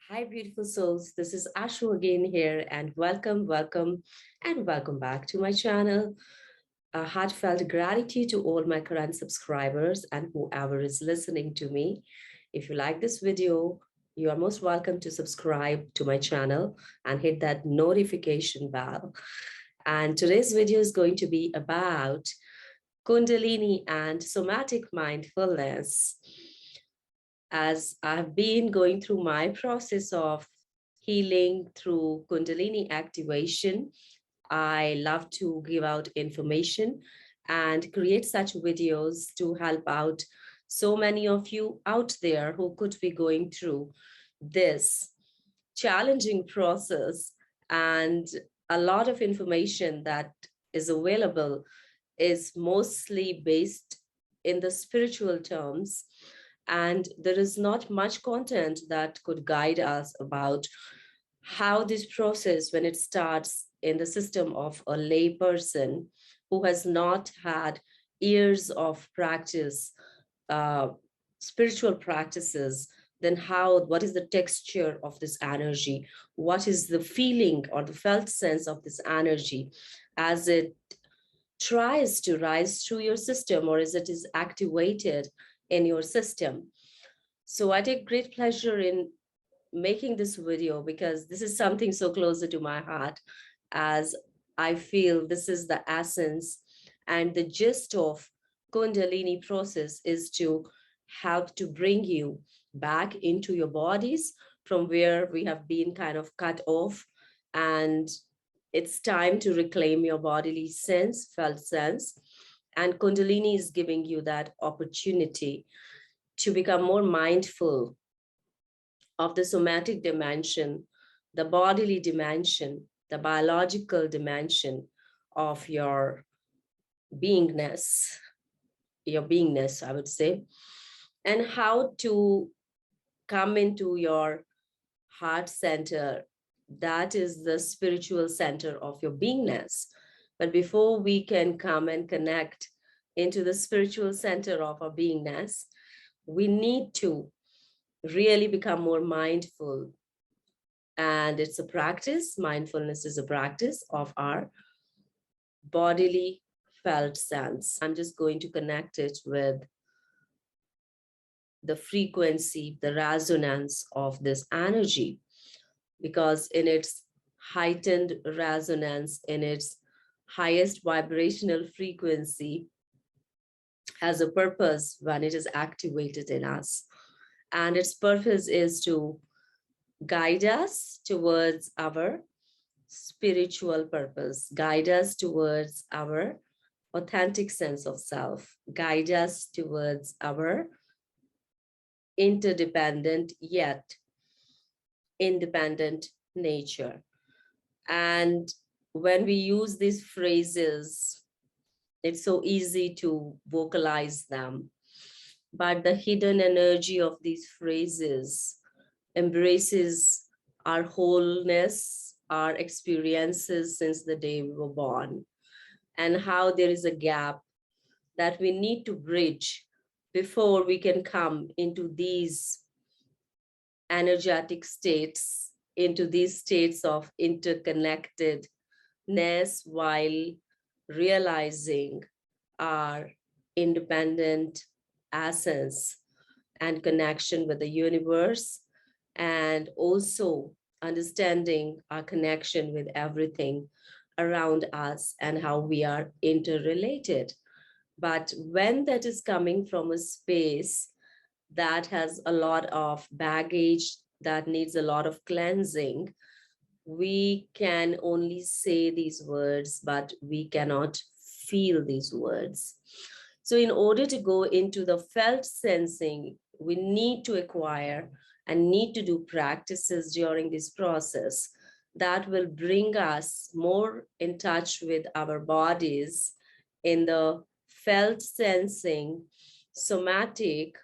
Hi, beautiful souls. This is Ashoo again here, and welcome back to my channel. A heartfelt gratitude to all my current subscribers and whoever is listening to me. If you like this video, you are most welcome to subscribe to my channel and hit that notification bell. And today's video is going to be about Kundalini and Somatic Mindfulness. As I've been going through my process of healing through Kundalini activation, I love to give out information and create such videos to help out so many of you out there who could be going through this challenging process. And a lot of information that is available is mostly based in the spiritual terms, and there is not much content that could guide us about how this process, when it starts in the system of a lay person who has not had years of practice, uh, spiritual practices, then what is the texture of this energy? What is the feeling or the felt sense of this energy as it tries to rise through your system, or as it is activated in your system? So I take great pleasure in making this video because this is something so closer to my heart, as I feel this is the essence and the gist of Kundalini process is to help to bring you back into your bodies from where we have been kind of cut off. And it's time to reclaim your bodily sense, felt sense. And Kundalini is giving you that opportunity to become more mindful of the somatic dimension, the bodily dimension, the biological dimension of beingness, your beingness, I would say, and how to come into your heart center. That is the spiritual center of your beingness. But before we can come and connect into the spiritual center of our beingness, we need to really become more mindful. And it's a practice. Mindfulness is a practice of our bodily felt sense. I'm just going to connect it with the frequency, the resonance of this energy, because in its heightened resonance, in its highest vibrational frequency, has a purpose when it is activated in us. And its purpose is to guide us towards our spiritual purpose, guide us towards our authentic sense of self, guide us towards our interdependent yet independent nature. And when we use these phrases, it's so easy to vocalize them, but the hidden energy of these phrases embraces our wholeness, our experiences since the day we were born, and how there is a gap that we need to bridge before we can come into these energetic states, into these states of interconnectedness, while realizing our independent essence and connection with the universe, and also understanding our connection with everything around us and how we are interrelated. But when that is coming from a space that has a lot of baggage, that needs a lot of cleansing, we can only say these words, but we cannot feel these words. So in order to go into the felt sensing, we need to acquire and need to do practices during this process that will bring us more in touch with our bodies in the felt sensing, somatic.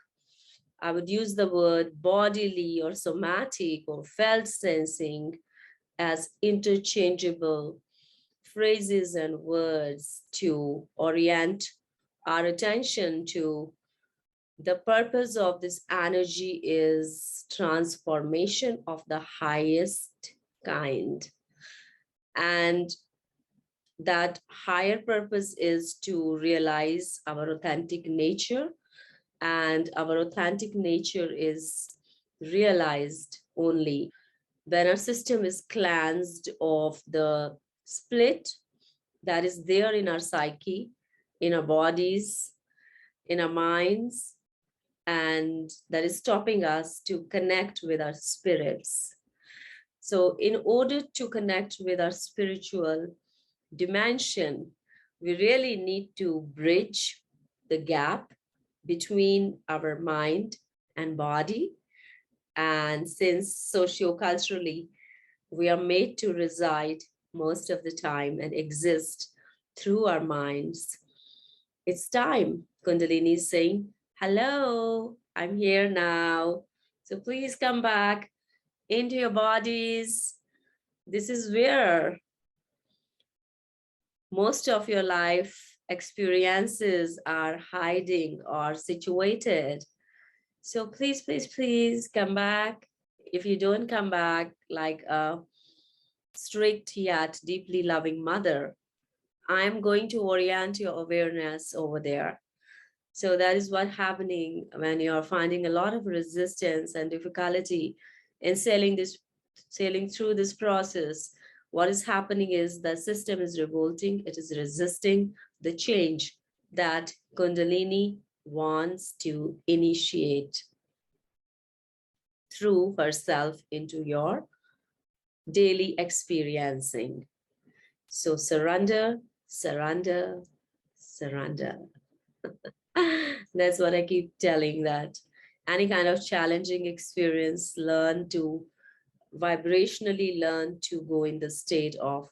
I would use the word bodily or somatic or felt sensing as interchangeable phrases and words to orient our attention to The purpose of this energy is transformation of the highest kind. And that higher purpose is to realize our authentic nature. And our authentic nature is realized only when our system is cleansed of the split that is there in our psyche, in our bodies, in our minds, and that is stopping us to connect with our spirits. So, in order to connect with our spiritual dimension, we really need to bridge the gap between our mind and body. And since socioculturally we are made to reside most of the time and exist through our minds, it's time. Kundalini is saying, hello, I'm here now. So please come back into your bodies. This is where most of your life experiences are hiding or situated. So please, please, please come back. If you don't come back like a strict yet deeply loving mother, I'm going to orient your awareness over there. So that is what's happening when you're finding a lot of resistance and difficulty in sailing through this process. What is happening is the system is revolting, it is resisting the change that Kundalini wants to initiate through herself into your daily experiencing. So surrender, surrender, surrender. That's what I keep telling, that any kind of challenging experience, learn to vibrationally learn to go in the state of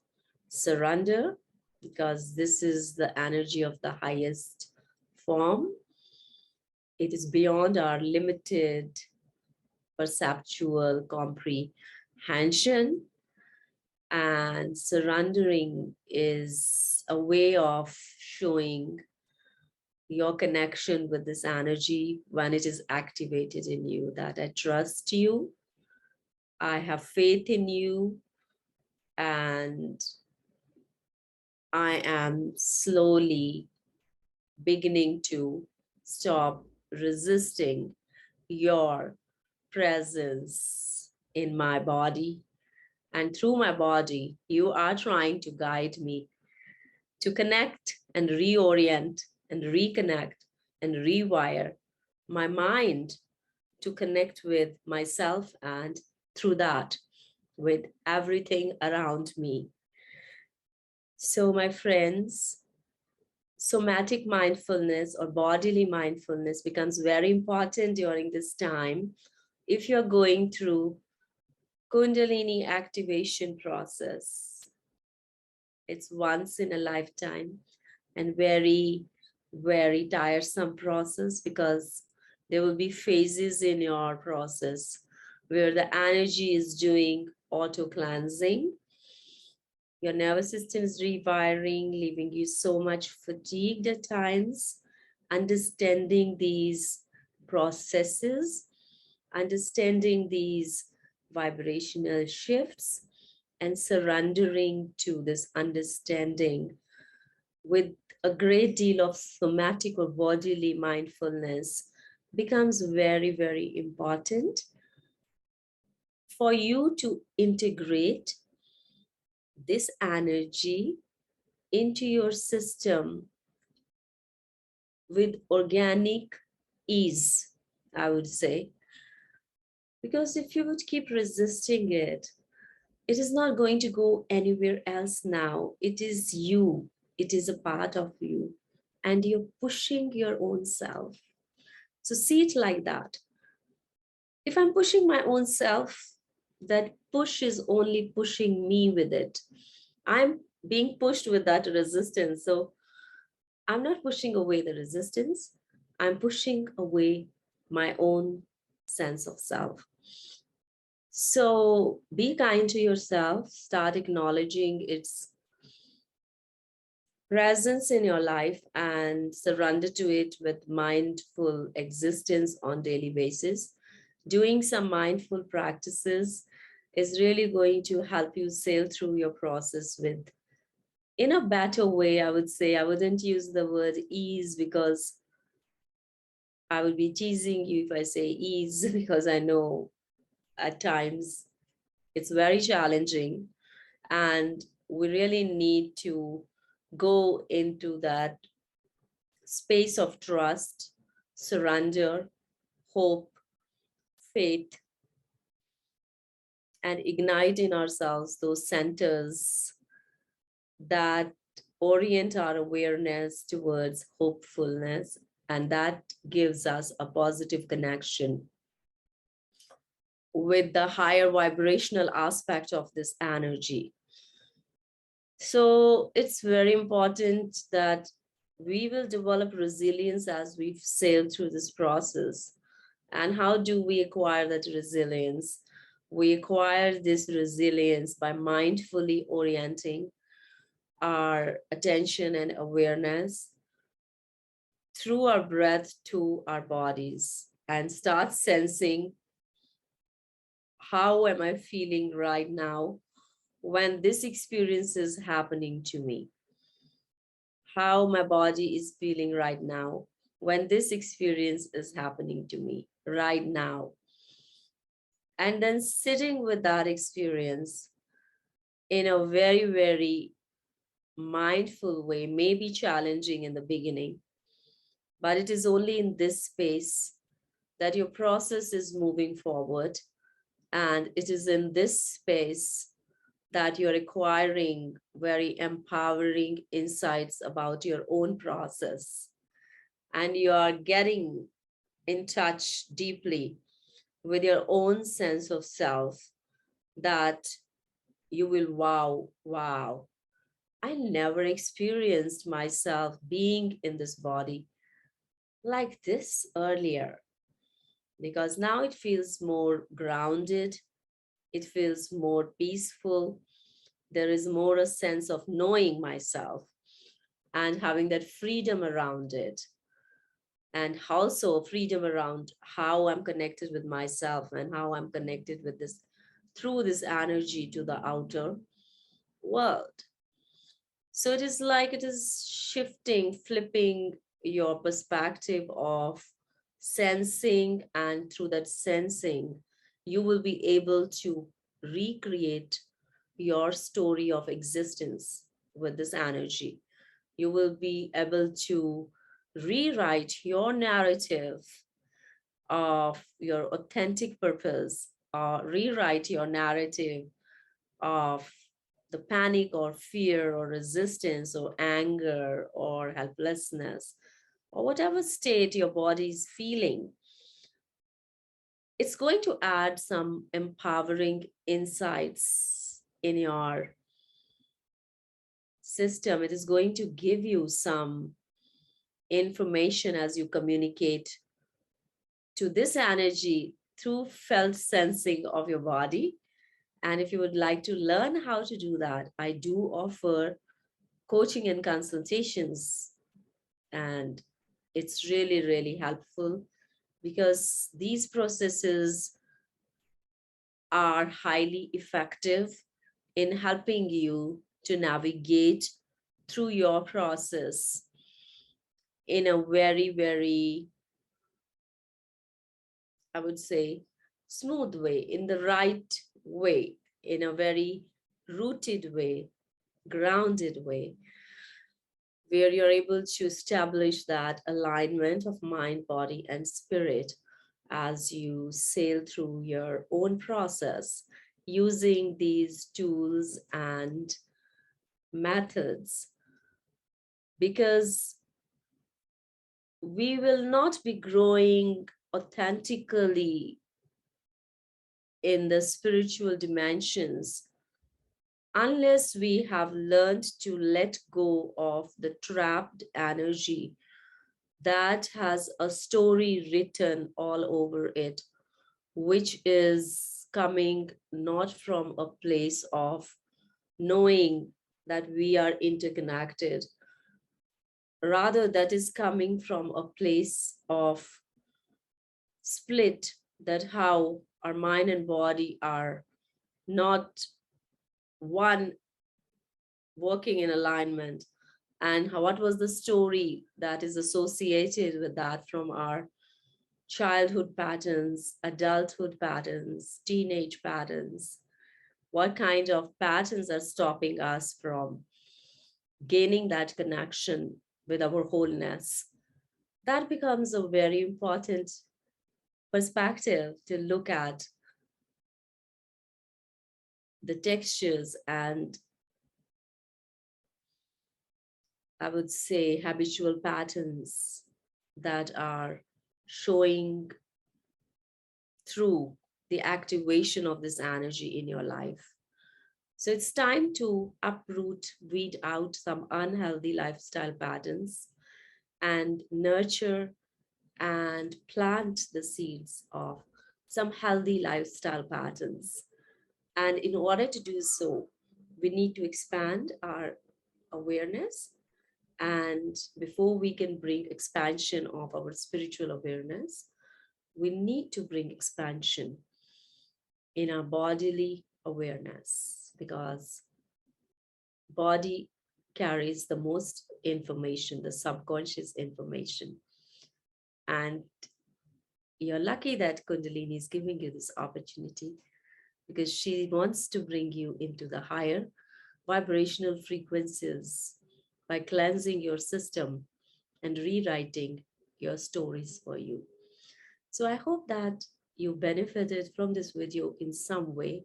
surrender, because this is the energy of the highest form. It is beyond our limited perceptual comprehension. And surrendering is a way of showing your connection with this energy when it is activated in you, that I trust you, I have faith in you, and I am slowly beginning to stop resisting your presence in my body. And through my body, you are trying to guide me to connect and reorient and reconnect and rewire my mind to connect with myself, and through that, with everything around me. So, my friends, somatic mindfulness or bodily mindfulness becomes very important during this time if you're going through Kundalini activation process. It's once in a lifetime and very, very tiresome process, because there will be phases in your process where the energy is doing auto cleansing. Your nervous system is rewiring, leaving you so much fatigued at times. Understanding these processes, understanding these vibrational shifts, and surrendering to this understanding with a great deal of somatic or bodily mindfulness becomes very, very important for you to integrate this energy into your system with organic ease, I would say. Because if you would keep resisting it, it is not going to go anywhere else now. It is you, it is a part of you, and you're pushing your own self. So see it like that. If I'm pushing my own self, that push is only pushing me with it. I'm being pushed with that resistance. So I'm not pushing away the resistance, I'm pushing away my own sense of self. So be kind to yourself, start acknowledging its presence in your life and surrender to it with mindful existence on daily basis. Doing some mindful practices is really going to help you sail through your process with in a better way. I would say, I wouldn't use the word ease because I would be teasing you if I say ease because I know at times it's very challenging, and we really need to go into that space of trust, surrender, hope, faith, and ignite in ourselves those centers that orient our awareness towards hopefulness, and that gives us a positive connection with the higher vibrational aspect of this energy. So it's very important that we will develop resilience as we've sailed through this process. And how do we acquire that resilience? We acquire this resilience by mindfully orienting our attention and awareness through our breath to our bodies and start sensing, how am I feeling right now when this experience is happening to me? How my body is feeling right now when this experience is happening to me right now. And then sitting with that experience in a very, very mindful way may be challenging in the beginning, but it is only in this space that your process is moving forward. And it is in this space that you're acquiring very empowering insights about your own process. And you are getting in touch deeply with your own sense of self, that you will, wow, I never experienced myself being in this body like this earlier, because now it feels more grounded, it feels more peaceful. There is more a sense of knowing myself and having that freedom around it, and also freedom around how I'm connected with myself and how I'm connected with this through this energy to the outer world. So it is like it is shifting, flipping your perspective of sensing, and through that sensing, you will be able to recreate your story of existence with this energy. You will be able to rewrite your narrative of your authentic purpose, or rewrite your narrative of the panic or fear or resistance or anger or helplessness or whatever state your body is feeling. It's going to add some empowering insights in your system. It is going to give you some information as you communicate to this energy through felt sensing of your body. And if you would like to learn how to do that, I do offer coaching and consultations. And it's really, really helpful because these processes are highly effective in helping you to navigate through your process in a very, very, I would say, smooth way, in the right way, in a very rooted way, grounded way, where you're able to establish that alignment of mind, body, and spirit as you sail through your own process using these tools and methods. Because we will not be growing authentically in the spiritual dimensions unless we have learned to let go of the trapped energy that has a story written all over it, which is coming not from a place of knowing that we are interconnected, Rather, that is coming from a place of split, that how our mind and body are not one, working in alignment, and how, what was the story that is associated with that from our childhood patterns, adulthood patterns, teenage patterns. What kind of patterns are stopping us from gaining that connection with our wholeness? That becomes a very important perspective to look at the textures and, I would say, habitual patterns that are showing through the activation of this energy in your life. So it's time to uproot, weed out some unhealthy lifestyle patterns and nurture and plant the seeds of some healthy lifestyle patterns. And in order to do so, we need to expand our awareness. And before we can bring expansion of our spiritual awareness, we need to bring expansion in our bodily awareness, because body carries the most information, the subconscious information. And you're lucky that Kundalini is giving you this opportunity, because she wants to bring you into the higher vibrational frequencies by cleansing your system and rewriting your stories for you. So I hope that you benefited from this video in some way.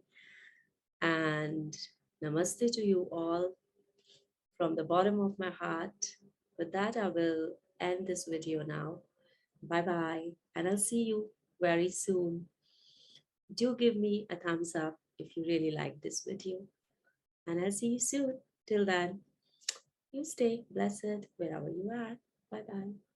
And namaste to you all from the bottom of my heart. With that, I will end this video now. Bye bye, and I'll see you very soon. Do give me a thumbs up if you really like this video, and I'll see you soon. Till then, you stay blessed wherever you are. Bye bye.